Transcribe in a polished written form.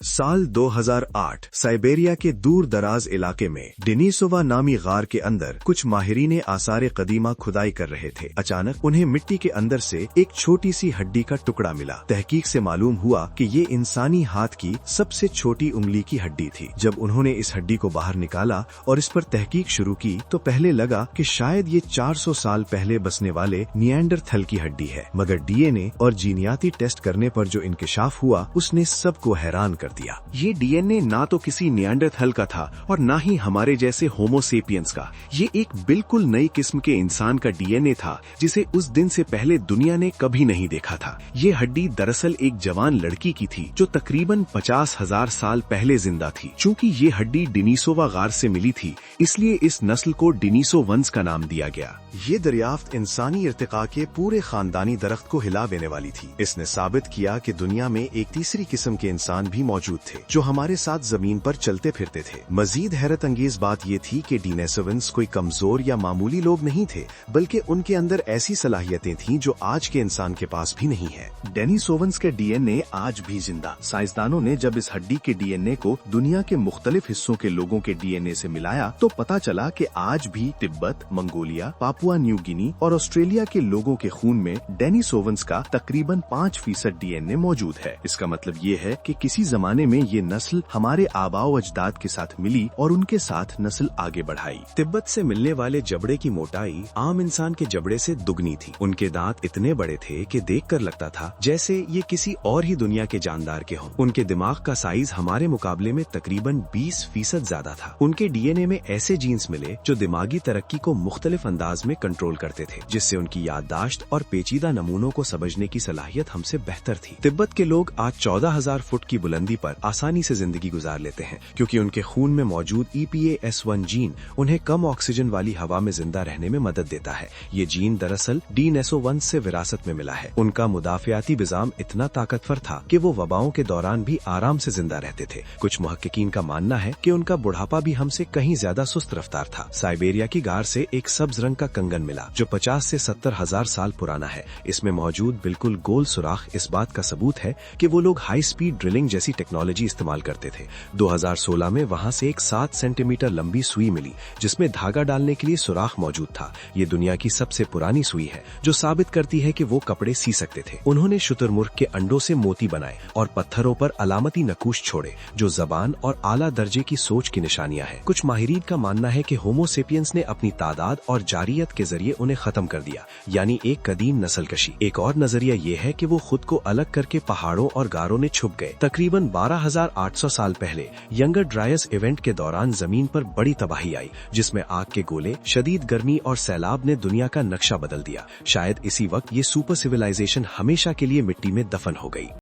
साल 2008 साइबेरिया के दूर दराज इलाके में डेनिसोवा नामी गार के अंदर कुछ माहिरीन आसार कदीमा खुदाई कर रहे थे। अचानक उन्हें मिट्टी के अंदर से एक छोटी सी हड्डी का टुकड़ा मिला। तहकीक से मालूम हुआ कि ये इंसानी हाथ की सबसे छोटी उंगली की हड्डी थी। जब उन्होंने इस हड्डी को बाहर निकाला और इस पर तहकीक शुरू की तो पहले लगा कि शायद ये 400 साल पहले बसने वाले निएंडरथल की हड्डी है, मगर डीएनए और जीनियाती टेस्ट करने पर जो इंकिशाफ हुआ उसने सबको हैरान कर दिया। ये डीएनए ना तो किसी निएंडरथल का था और ना ही हमारे जैसे होमो सेपियंस का। ये एक बिल्कुल नई किस्म के इंसान का डीएनए था जिसे उस दिन से पहले दुनिया ने कभी नहीं देखा था। ये हड्डी दरअसल एक जवान लड़की की थी जो तकरीबन 50,000 साल पहले जिंदा थी। चूंकि ये हड्डी डेनिसोवा गार से मिली थी, इसलिए इस नस्ल को डेनिसोवंस का नाम दिया गया। ये दरियाफ्त इंसानी इर्तिका के पूरे खानदानी दरख्त को हिला देने वाली थी। इसने साबित किया कि दुनिया में एक तीसरी किस्म के इंसान भी मौजूद थे जो हमारे साथ जमीन पर चलते फिरते थे। मजीद हैरत अंगेज बात ये थी कि डेनिसोवंस कोई कमजोर या मामूली लोग नहीं थे, बल्कि उनके अंदर ऐसी सलाहियतें थीं जो आज के इंसान के पास भी नहीं है। डेनिसोवंस के डीएनए आज भी जिंदा। साइंसदानों ने जब इस हड्डी के डीएनए को दुनिया के मुख्तलिफ हिस्सों के लोगों के डीएनए से मिलाया तो पता चला कि आज भी Tibet, Mongolia, Papua New Guinea और ऑस्ट्रेलिया के लोगों के खून में डेनिसोवंस का तकरीबन 5% डीएनए मौजूद है। इसका मतलब ये है कि किसी जमाने में ये नस्ल हमारे आबाओ अजदाद के साथ मिली और उनके साथ नस्ल आगे बढ़ाई। तिब्बत से मिलने वाले जबड़े की मोटाई आम इंसान के जबड़े से दुगनी थी। उनके दांत इतने बड़े थे कि देखकर लगता था जैसे ये किसी और ही दुनिया के जानदार के हों। उनके दिमाग का साइज हमारे मुकाबले में तकरीबन 20% ज्यादा था। उनके डीएनए में ऐसे जीन्स मिले जो दिमागी तरक्की को मुख्तलिफ अंदाज में कंट्रोल करते थे, जिससे उनकी याददाश्त और पेचीदा नमूनों को समझने की सलाहियत हमसे बेहतर थी। तिब्बत के लोग आज 14,000 फुट की बुलंदी पर आसानी से जिंदगी गुजार लेते हैं, क्योंकि उनके खून में मौजूद EPAS1 जीन उन्हें कम ऑक्सीजन वाली हवा में जिंदा रहने में मदद देता है। ये जीन दरअसल डेनिसोवंस से विरासत में मिला है। उनका मुदाफियाती निज़ाम इतना ताकतवर था कि वो वबाओं के दौरान भी आराम से जिंदा रहते थे। कुछ मुहक्किकीन का मानना है कि उनका बुढ़ापा भी हमसे कहीं ज्यादा सुस्त रफ्तार था। साइबेरिया की गार से एक सब्ज रंग का कंगन मिला जो 50 से 70,000 साल पुराना है। इसमें मौजूद बिल्कुल गोल सुराख इस बात का सबूत है कि वो लोग हाई स्पीड ड्रिलिंग जैसी टेक्नोलॉजी इस्तेमाल करते थे। 2016 में वहां से एक 7 सेंटीमीटर लंबी सुई मिली जिसमें धागा डालने के लिए सुराख मौजूद था। ये दुनिया की सबसे पुरानी सुई है जो साबित करती है कि वो कपड़े सी सकते थे। उन्होंने शुतुरमुर्ग के अंडों से मोती बनाए और पत्थरों पर अलामती नकूश छोड़े जो जबान और आला दर्जे की सोच की निशानियां हैं। कुछ माहिरीन का मानना है कि होमो सेपियंस ने अपनी तादाद और जारियत के जरिए उन्हें खत्म कर दिया, यानी एक कदीम नस्लकशी। एक और नजरिया ये है कि वो खुद को अलग करके पहाड़ों और गारों में छुप गए। तकरीबन 12,800 साल पहले यंगर ड्रायस इवेंट के दौरान जमीन पर बड़ी तबाही आई, जिसमें आग के गोले, शदीद गर्मी और सैलाब ने दुनिया का नक्शा बदल दिया। शायद इसी वक्त ये सुपर सिविलाइजेशन हमेशा के लिए मिट्टी में दफन हो गई।